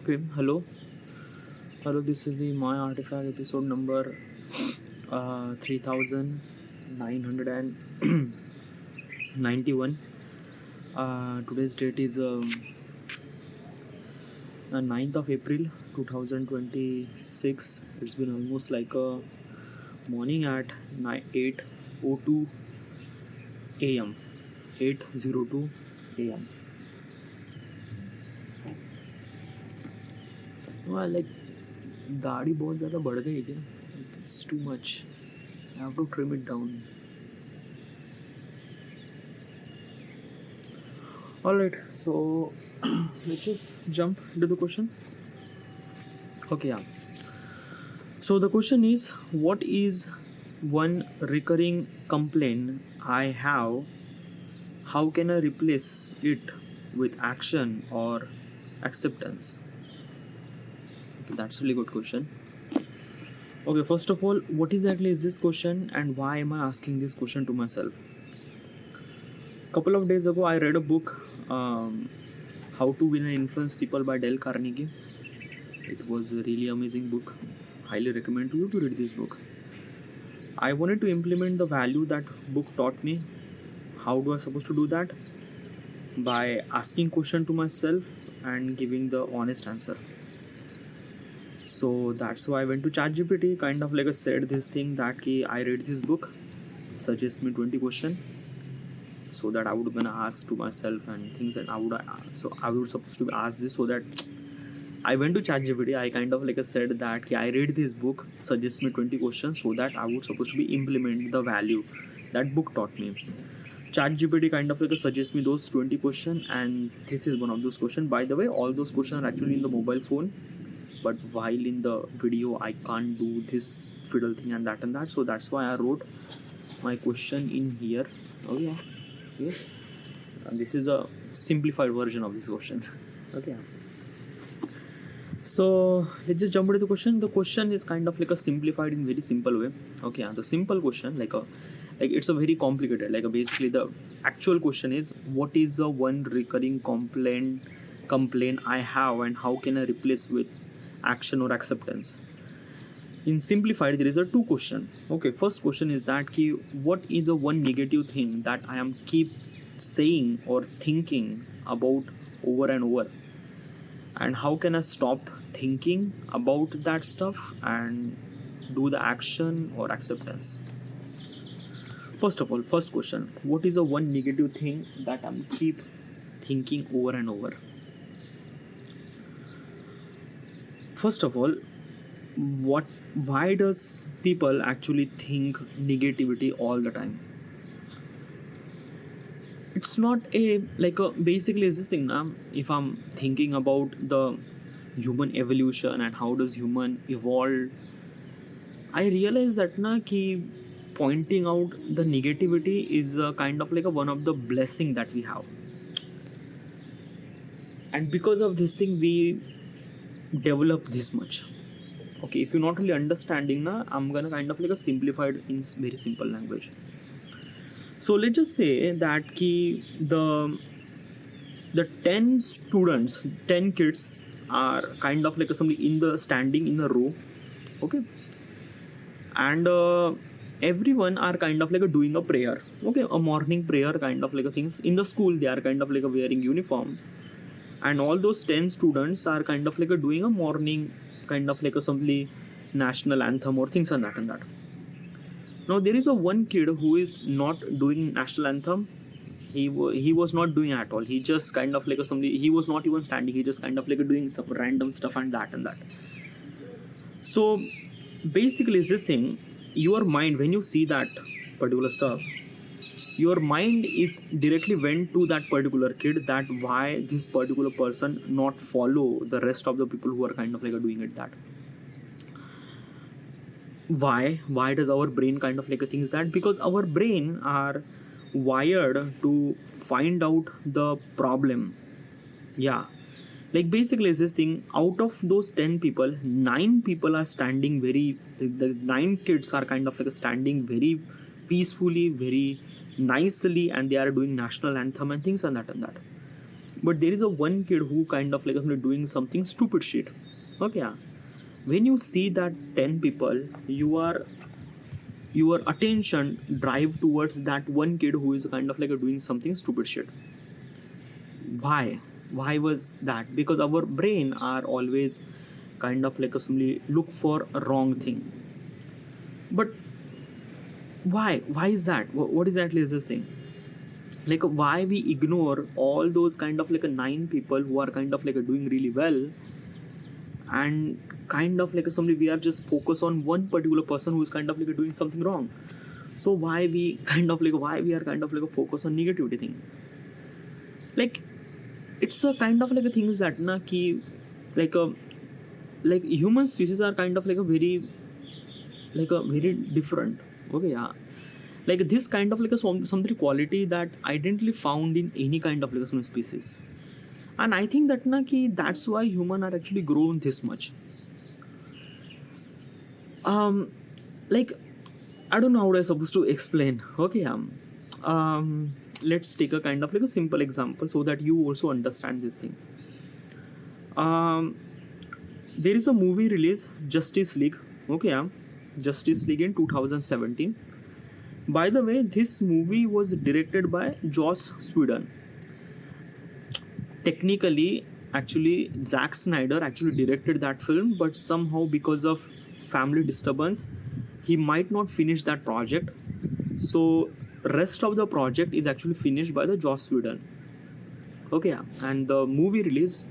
Okay, hello. This is the My Artifact episode number 3991. Today's date is 9th of April 2026. It's been almost like a morning at 8:02 a.m. 8:02 a.m. Well, like दाढ़ी बहुत ज़्यादा बढ़ गई है क्या? It's too much. I have to trim it down. Alright, so let's just jump into the question. Okay, yeah. So the question is, what is one recurring complaint I have? How can I replace it with action or acceptance? Okay, that's a really good question. Okay, first of all, what exactly is this question and why am I asking this question to myself? Couple of days ago, I read a book, How to Win and Influence People by Dale Carnegie. It was a really amazing book. Highly recommend to you to read this book. I wanted to implement the value that book taught me. How do I supposed to do that? By asking question to myself and giving the honest answer. So that's why I went to ChatGPT, kind of like I said this thing that I read this book, suggest me 20 question, so that I would gonna ask to myself and things, and I would supposed to ask this, so that I went to ChatGPT. I kind of like I said that I read this book, suggest me 20 questions, so that I would supposed to be implement the value that book taught me. ChatGPT kind of like suggest me those 20 questions, and this is one of those questions. By the way, all those questions are actually in the mobile phone, but while in the video I can't do this fiddle thing and that, so that's why I wrote my question in here. Oh yeah, yes, and this is a simplified version of this question. Okay, so let's just jump into the question. The question is kind of like a simplified in very simple way. Okay, the simple question, like it's a very complicated, basically the actual question is, what is the one recurring complaint I have, and how can I replace with action or acceptance? In simplified, there is a two question. Okay, first question is that what is a one negative thing that I am keep saying or thinking about over and over, and how can I stop thinking about that stuff and do the action or acceptance? First of all, first question, what is a one negative thing that I'm keep thinking over and over? First of all, why does people actually think negativity all the time? It's not basically is this thing now. If I'm thinking about the human evolution and how does human evolve, I realize that pointing out the negativity is kind of like one of the blessing that we have, and because of this thing we develop this much. Okay, if you're not really understanding now, I'm gonna kind of like a simplified in very simple language. So let's just say that the 10 students, 10 kids are kind of like somebody in the standing in a row. Okay, and everyone are kind of like doing a prayer. Okay, a morning prayer kind of like things. In the school they are kind of like wearing uniform, and all those 10 students are kind of like doing a morning kind of like assembly national anthem or things and that. Now there is a one kid who is not doing national anthem. He was not doing at all. He just kind of like somebody, he was not even standing, he just kind of like doing some random stuff and that. So basically it's this thing, your mind, when you see that particular stuff, your mind is directly went to that particular kid, that why this particular person not follow the rest of the people who are kind of like doing it. That why does our brain kind of like thinks that? Because our brain are wired to find out the problem. Yeah, like basically is this thing, out of those 10 people, 9 people are standing very, the 9 kids are kind of like standing very peacefully, very nicely, and they are doing national anthem and things and that. but there is a one kid who kind of like doing something stupid shit. Okay, yeah. When you see that 10 people, your attention drive towards that one kid who is kind of like doing something stupid shit. Why was that? Because our brain are always kind of like simply look for a wrong thing. But why is that? What exactly is this thing? Like why we ignore all those kind of like 9 people who are kind of like doing really well, and kind of like somebody we are just focused on one particular person who is kind of like doing something wrong. So why we are kind of like focus on negativity thing? Like it's a kind of like a things that na ki like a like human species are kind of like a very different. Okay, yeah. Like this kind of like a something quality that I didn't really found in any kind of like some species. And I think that na ki that's why human are actually grown this much. Like I don't know how I'm supposed to explain. Okay, let's take a kind of like a simple example so that you also understand this thing. There is a movie release, Justice League. Okay, Justice League in 2017. By the way, this movie was directed by Joss Whedon. Technically, actually, Zack Snyder actually directed that film, but somehow because of family disturbance, he might not finish that project. So, rest of the project is actually finished by the Joss Whedon. Okay, yeah. And the movie released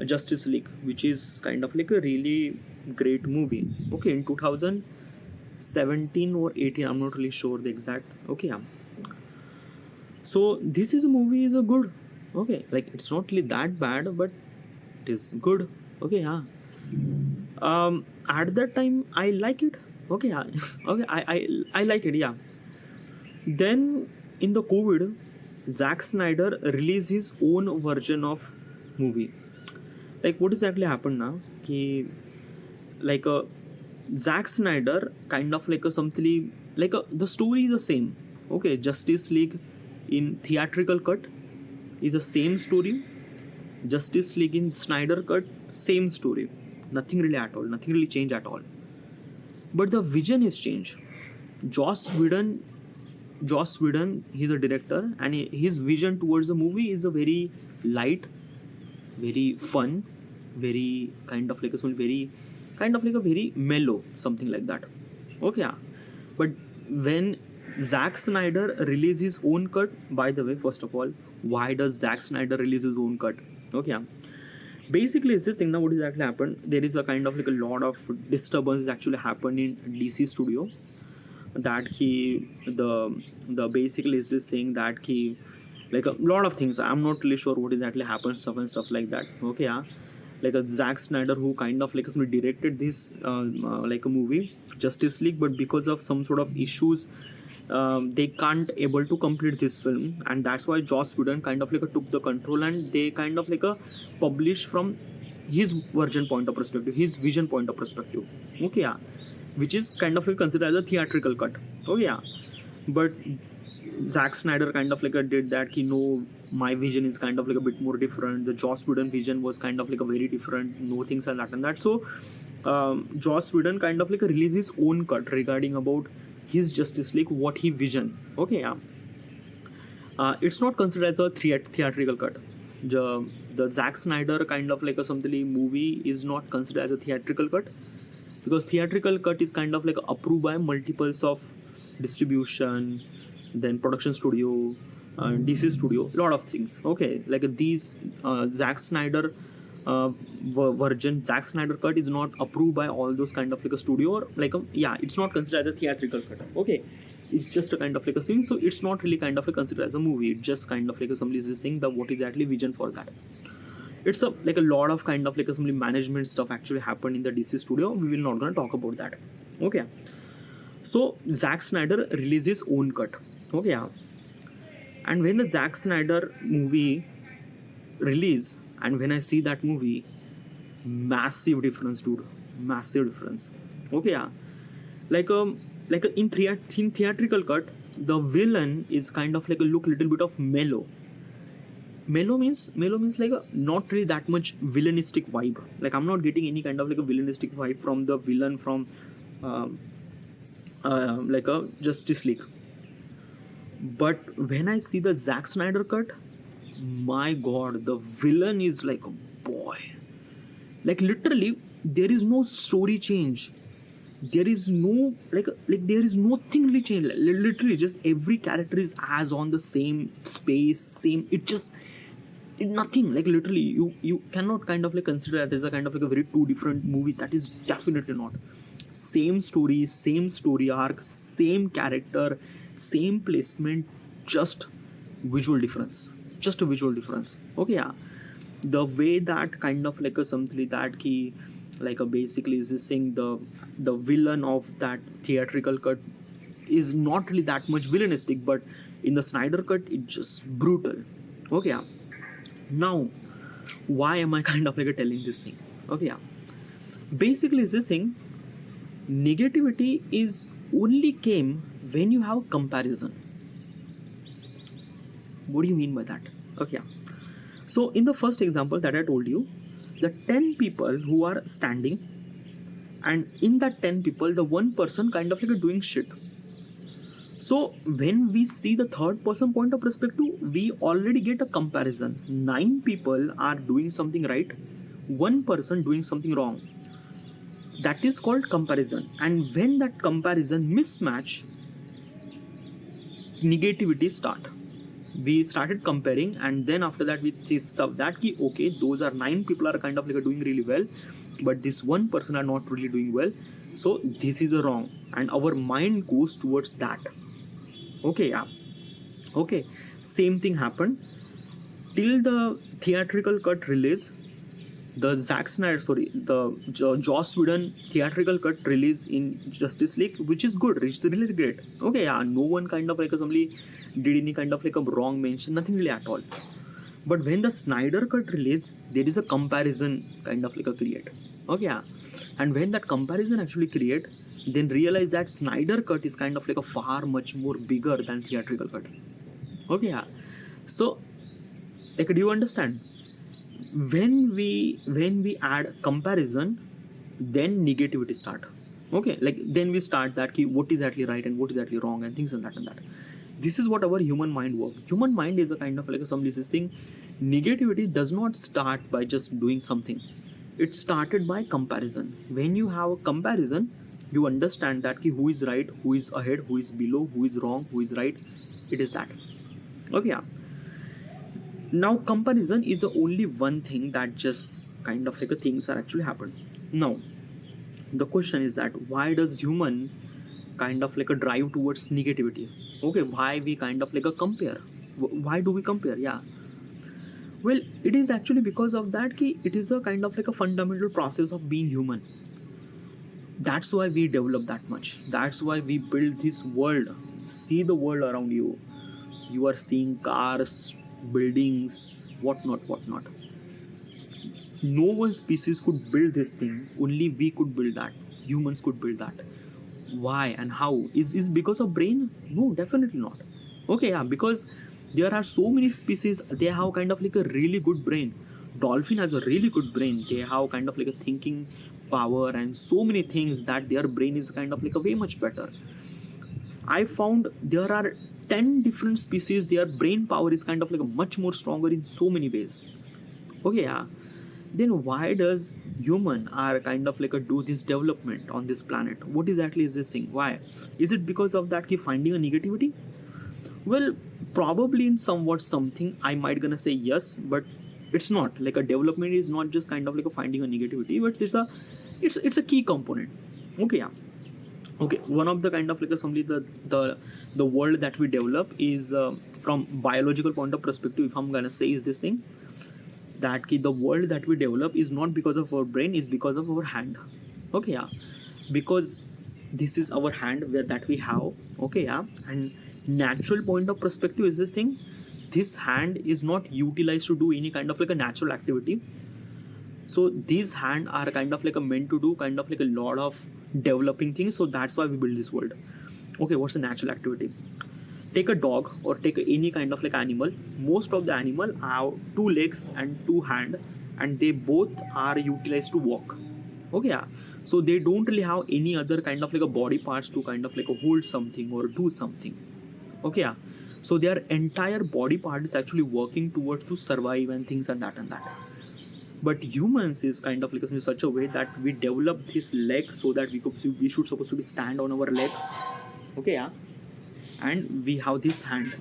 Justice League, which is kind of like a really great movie. Okay, in 2017 or 18, I'm not really sure the exact. Okay, yeah. So this is a movie is a good. Okay, like it's not really that bad, but it is good. Okay, yeah. At that time I like it. Okay, yeah. Okay, I like it. Yeah. Then in the COVID, Zack Snyder released his own version of movie. Like what exactly happened now? Ki like a Zack Snyder kind of like a something like a the story is the same. Okay, Justice League in theatrical cut is the same story. Justice League in Snyder cut, same story. Nothing really at all. Nothing really changed at all. But the vision is changed. Joss Whedon, he's a director, and his vision towards the movie is a very light, very fun, very kind of like a very kind of like a very mellow, something like that. Okay, yeah. But when Zack Snyder released his own cut, by the way, first of all, why does Zack Snyder release his own cut? Okay, yeah. Basically, it's this thing now. What exactly happened? There is a kind of like a lot of disturbance actually happened in DC studio. That he the basically is this thing that he like a lot of things. I'm not really sure what exactly happened, stuff like that. Okay, yeah. Like a Zack Snyder who kind of like directed this like a movie Justice League, but because of some sort of issues, they can't able to complete this film, and that's why Joss Whedon kind of like took the control, and they kind of like publish from his version point of perspective, his vision point of perspective. Okay, yeah, which is kind of like considered as a theatrical cut. Oh yeah, but Zack Snyder kind of like did that. He know my vision is kind of like a bit more different. The Joss Whedon vision was kind of like a very different. No things and that and that. So Joss Whedon kind of like released his own cut regarding about his Justice League, what he vision. Okay, yeah. It's not considered as a theatrical cut. The Zack Snyder kind of like a something movie is not considered as a theatrical cut, because theatrical cut is kind of like approved by multiples of distribution, then production studio, DC studio, lot of things. Okay, like these Zack Snyder version, Zack Snyder cut is not approved by all those kind of like a studio, or like yeah, it's not considered as a theatrical cut. Okay, it's just a kind of like a scene, so it's not really kind of like considered as a movie. It's just kind of like somebody is saying the what is actually vision for that. It's a like a lot of kind of like some management stuff actually happened in the DC studio. We will not gonna talk about that. Okay, so Zack Snyder released his own cut. Okay, yeah. And when the Zack Snyder movie release, and when I see that movie, massive difference, dude, massive difference. Okay, yeah. Like in theatrical cut, the villain is kind of like a look little bit of mellow, Mellow means like a not really that much villainistic vibe. Like I'm not getting any kind of like a villainistic vibe from the villain from um, like a Justice League. But when I see the Zack Snyder cut, my god, the villain is like a boy. Like literally, there is no story change. There is no like there is nothing really changed. Literally, just every character is as on the same space, same. Nothing. Like literally, you cannot kind of like consider that as a kind of like a very two different movie. That is definitely not. Same story, same story arc, same character, same placement, just visual difference. Just a visual difference. Okay, yeah. The way that kind of like a something that key like a basically is this thing, the villain of that theatrical cut is not really that much villainistic, but in the Snyder cut it's just brutal. Okay, yeah. Now why am I kind of like telling this thing? Okay, yeah. Basically is this thing, negativity is only came when you have comparison. What do you mean by that? Okay, yeah. So in the first example that I told you, the 10 people who are standing, and in that 10 people, the one person kind of like doing shit. So when we see the third person point of perspective, we already get a comparison. 9 people are doing something right, one person doing something wrong. That is called comparison. And when that comparison mismatch, negativity start. We started comparing, and then after that we see stuff that ki, okay, those are 9 people are kind of like doing really well, but this one person are not really doing well, so this is a wrong, and our mind goes towards that. Okay, yeah. Okay, same thing happened till the theatrical cut release. The Joss Whedon theatrical cut release in Justice League, which is good, it's really great. Okay, yeah, no one kind of like somebody did any kind of like a wrong mention, nothing really at all. But when the Snyder cut release, there is a comparison kind of like a create. Okay, yeah. And when that comparison actually create, then realize that Snyder cut is kind of like a far much more bigger than theatrical cut. Okay, yeah. So like, do you understand? When we add comparison, then negativity start. Okay, like then we start that key, what is actually right and what is actually wrong and things and that and that. This is what our human mind works. Human mind is a kind of like some this thing. Negativity does not start by just doing something. It started by comparison. When you have a comparison, you understand that key, who is right, who is ahead, who is below, who is wrong, who is right. It is that. Okay, yeah. Now comparison is the only one thing that just kind of like a things are actually happen. Now the question is that why does human kind of like a drive towards negativity? Okay, why we kind of like a compare? Why do we compare? Yeah, well, it is actually because of that ki it is a kind of like a fundamental process of being human. That's why we develop that much. That's why we build this world. See the world around you. You are seeing cars, buildings, whatnot. No one species could build this thing, only we could build that. Humans could build that. Why and how? Is because of brain? No, definitely not. Okay, yeah, because there are so many species, they have kind of like a really good brain. Dolphin has a really good brain. They have kind of like a thinking power and so many things that their brain is kind of like a way much better. I found there are 10 different species, their brain power is kind of like a much more stronger in so many ways. Okay, yeah. Then why does human are kind of like a do this development on this planet? What exactly is this thing? Why? Is it because of that keep finding a negativity? Well, probably in somewhat something I might gonna say yes, but it's not. Like a development is not just kind of like a finding a negativity, but it's a key component. Okay, yeah. Okay, one of the kind of like assembly the world that we develop is from biological point of perspective, if I'm gonna say is this thing, that the world that we develop is not because of our brain, is because of our hand. Okay, yeah, because this is our hand where that we have. Okay, yeah, and natural point of perspective is this thing, this hand is not utilized to do any kind of like a natural activity. So these hand are kind of like a meant to do kind of like a lot of developing things, so that's why we build this world. Okay, what's the natural activity? take a dog or take any kind of like animal. Most of the animal have two legs and two hand, and they both are utilized to walk. Okay, yeah. So they don't really have any other kind of like a body parts to kind of like hold something or do something. Okay, yeah. So their entire body part is actually working towards to survive and things and that and that. But humans is kind of like in such a way that we develop this leg so that we should supposed to be stand on our leg. Okay, yeah. And we have this hand.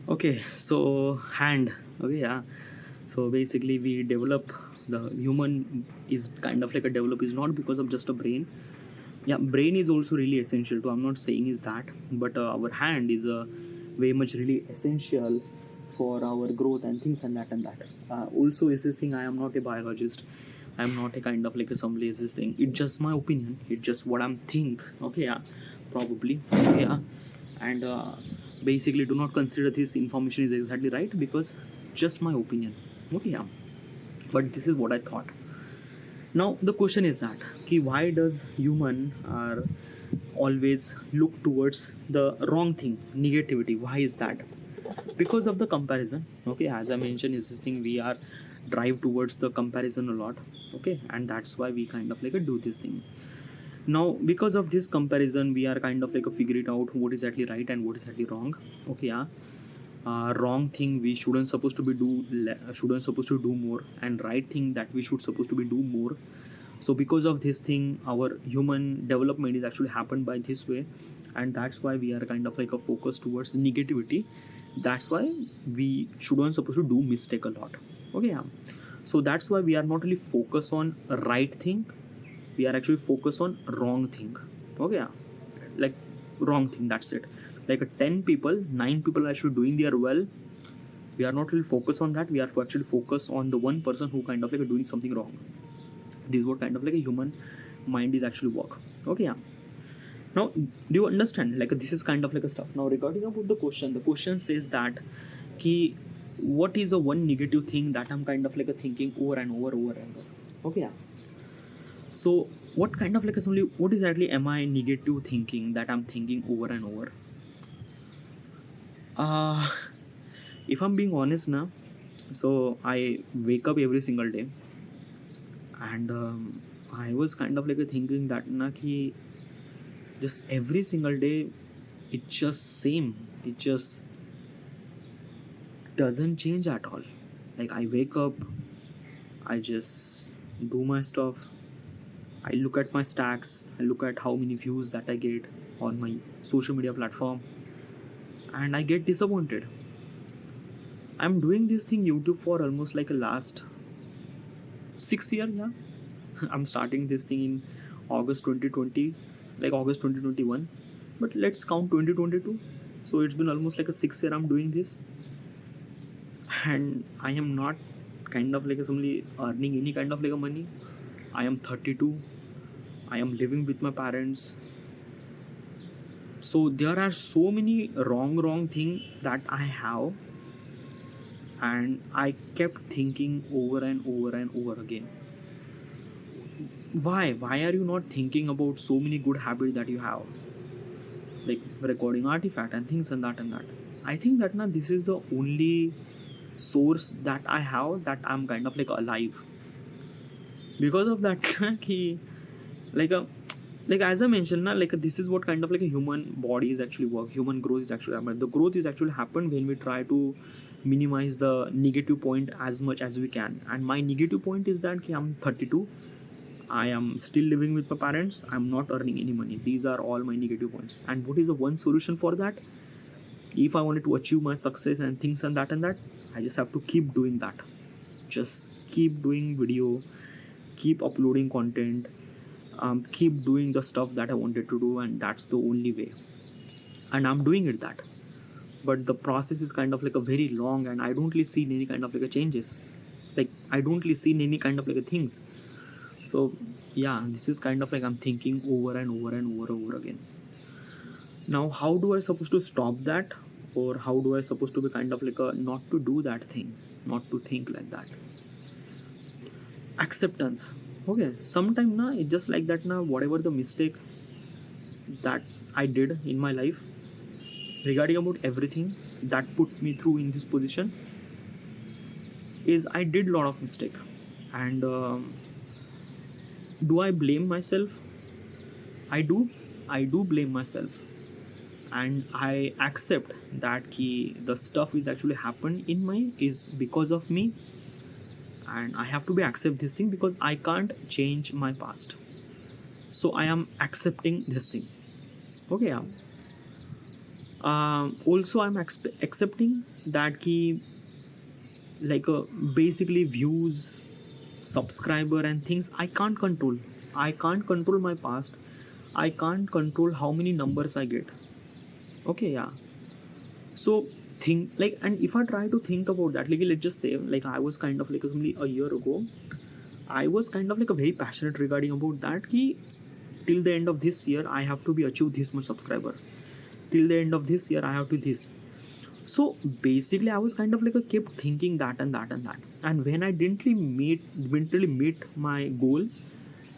Okay, so hand. Okay, yeah. So basically, we develop the human is kind of like a develop is not because of just a brain. Yeah, brain is also really essential too. I'm not saying is that, but our hand is very much really essential for our growth and things and that and that. Also, is this thing? I am not a biologist. I'm not a kind of like a somebody is this thing. It's just my opinion. It's just what I'm think. Okay, yeah, probably. Yeah, and basically do not consider this information is exactly right because just my opinion. Okay, yeah, but this is what I thought. Now the question is that why does human are always look towards the wrong thing, negativity? Why is that? Because of the comparison. Okay, as I mentioned, is this thing we are drive towards the comparison a lot. Okay, and that's why we kind of like do this thing. Now because of this comparison we are kind of like figure it out what is actually right and what is actually wrong. Okay, yeah. Wrong thing we shouldn't supposed to be shouldn't supposed to do more, and right thing that we should supposed to be do more. So because of this thing our human development is actually happened by this way, and that's why we are kind of like a focus towards negativity. That's why we shouldn't supposed to do mistake a lot. Okay, yeah. So that's why we are not really focused on right thing, we are actually focused on wrong thing. Okay, yeah. Like wrong thing, that's it. Like 10 people, 9 people are actually doing their well, we are not really focused on that, we are actually focused on the one person who kind of like doing something wrong. This is what kind of like a human mind is actually work. Okay, yeah. Now do you understand, like this is kind of like a stuff. Now regarding about the question says that ki, what is a one negative thing that I'm kind of like a thinking over and over and over. Okay, yeah. So what kind of like assembly, what exactly am I negative thinking that I'm thinking over and over? uh if I'm being honest now, so I wake up every single day, and I was kind of like thinking that na ki just every single day it's just same, it just doesn't change at all. Like I wake up, I just do my stuff, I look at my stacks, I look at how many views that I get on my social media platform, and I get disappointed. I'm doing this thing YouTube for almost like a last 6 year. Yeah. I'm starting this thing in August 2020, like August 2021, but let's count 2022. So it's been almost like a 6 year I'm doing this, and I am not kind of like somebody earning any kind of like a money. I am 32. I am living with my parents. So there are so many wrong things that I have, and I kept thinking over and over and over again. Why are you not thinking about so many good habits that you have, like recording artifact and things and that? I think that now this is the only source that I have, that I'm kind of like alive because of that. Ki, like a like as I mentioned now, like this is what kind of like a human body is actually work. Human growth is actually happen. The growth is actually happen when we try to minimize the negative point as much as we can. And my negative point is that ki, I'm 32. I am still living with my parents. I'm not earning any money. These are all my negative points. And what is the one solution for that? If I wanted to achieve my success and things and that, I just have to keep doing that. Just keep doing video, keep uploading content, keep doing the stuff that I wanted to do, and that's the only way. And I'm doing it that. But the process is kind of like a very long, and I don't really see any kind of like a changes. Like I don't really see any kind of like a things. So yeah, this is kind of like I'm thinking over and over again. Now how do I supposed to stop that, or how do I supposed to be kind of like a not to do that thing, not to think like that? Acceptance. Okay, sometime now it's just like that. Now whatever the mistake that I did in my life regarding about everything that put me through in this position, is I did lot of mistake. And do I blame myself? I do blame myself, and I accept that the stuff is actually happened in my is because of me, and I have to be accept this thing because I can't change my past. So I am accepting this thing. Okay, yeah. Also I'm accepting that like basically views, subscriber and things I can't control. I can't control my past. I can't control how many numbers I get. Okay, yeah. So think like, and if I try to think about that, like let's just say like I was kind of like only a year ago, I was kind of like a very passionate regarding about that till the end of this year I have to be achieve this much subscriber. Till the end of this year I have to this. So basically I was kind of like kept thinking that. And when I didn't really meet my goal,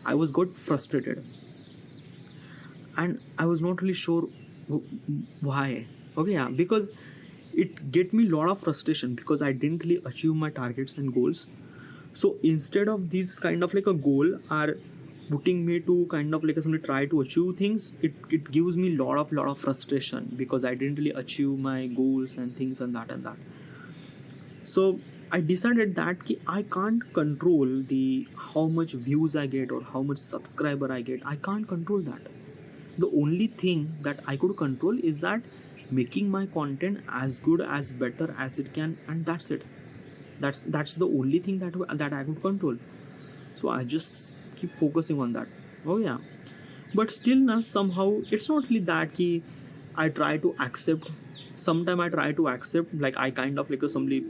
I was got frustrated. And I was not really sure why. Okay, yeah, because it get me a lot of frustration because I didn't really achieve my targets and goals. So instead of this kind of like a goal are putting me to kind of like somebody try to achieve things, it gives me lot of frustration because I didn't really achieve my goals and things and that. So I decided that I can't control the how much views I get or how much subscriber I get. I can't control that. The only thing that I could control is that making my content as good as better as it can, and that's it. That's the only thing that I could control. So I just keep focusing on that. Oh yeah, but still now somehow it's not really that key. I try to accept. Sometime I try to accept, like I kind of like a somebody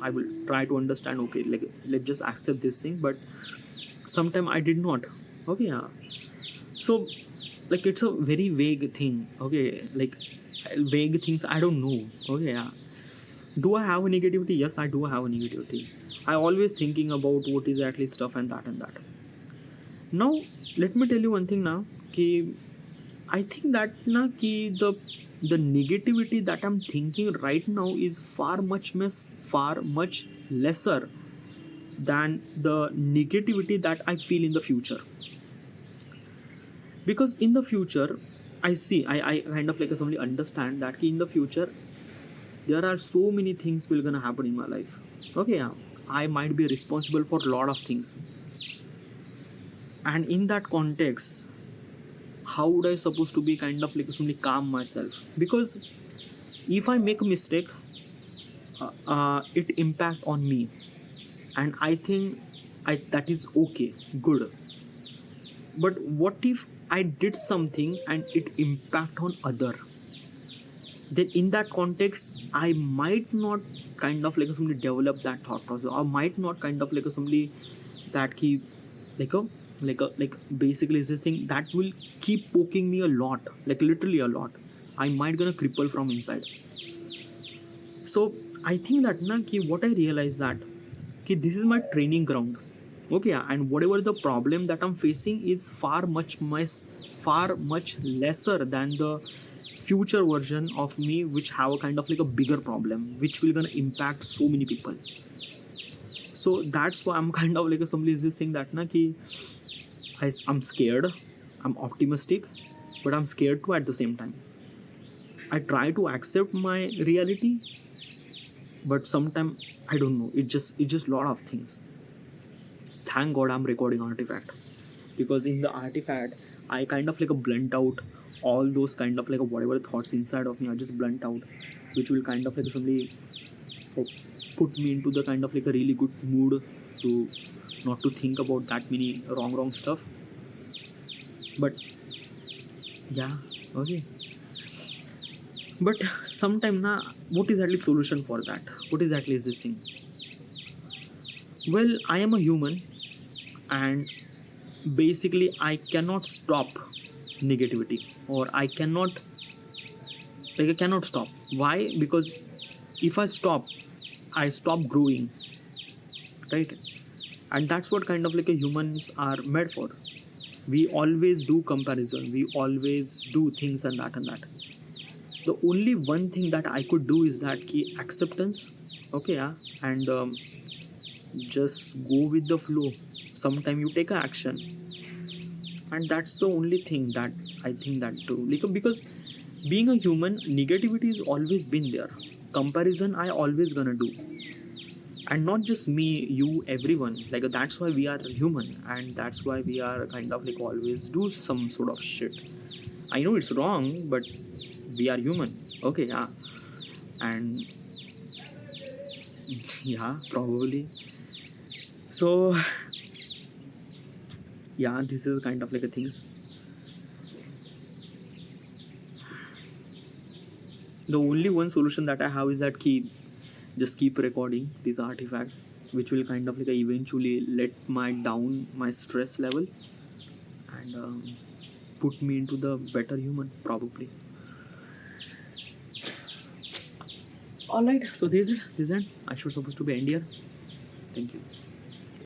I will try to understand. Okay, like let's just accept this thing, but sometime I did not. Okay, yeah. So like it's a very vague thing. Okay, like vague things I don't know. Okay, yeah. Do I have a negativity? Yes, I do have a negativity. I always thinking about what is at least stuff and that. Now let me tell you one thing now. I think that na the negativity that I'm thinking right now is far much lesser than the negativity that I feel in the future. Because in the future, I kind of like somebody understand that in the future there are so many things will gonna happen in my life. Okay, yeah, I might be responsible for a lot of things, and in that context, how would I supposed to be kind of like somebody calm myself? Because if I make a mistake, it impact on me, and I think that is okay, good. But what if I did something and it impact on other? Then in that context, I might not kind of like somebody develop that thought process, or might not kind of like somebody that he like a like basically is this thing that will keep poking me a lot, like literally a lot. I might gonna cripple from inside. So I think that na ki what I realize that ki this is my training ground. Okay, yeah, and whatever the problem that I'm facing is far much lesser than the future version of me, which have a kind of like a bigger problem, which will gonna impact so many people. So that's why I'm kind of like somebody is this thing that na ki I'm scared, I'm optimistic, but I'm scared too at the same time. I try to accept my reality, but sometimes I don't know. It's just lot of things. Thank God I'm recording Artifact, because in the Artifact I kind of like a blunt out all those kind of like a whatever thoughts inside of me. I just blunt out, which will kind of like somebody put me into the kind of like a really good mood to not to think about that many wrong stuff. But yeah, okay. But sometime na, what is actually solution for that? What is actually this thing? Well, I am a human, and basically I cannot stop negativity, or I cannot stop. Why? Because if I stop, I stop growing, right? And that's what kind of like a humans are made for. We always do comparison, we always do things and that. The only one thing that I could do is that key acceptance. Okay, yeah. And just go with the flow. Sometime you take a action, and that's the only thing that I think that too, like, because being a human, negativity has always been there. Comparison I always gonna do, and not just me, you, everyone. Like that's why we are human, and that's why we are kind of like always do some sort of shit. I know it's wrong, but we are human. Okay, yeah. And yeah, probably. So yeah, this is kind of like a things. The only one solution that I have is that keep recording this Artifact, which will kind of like eventually let my stress level, and put me into the better human, probably. All right, so this is it. I should supposed to be end here. Thank you.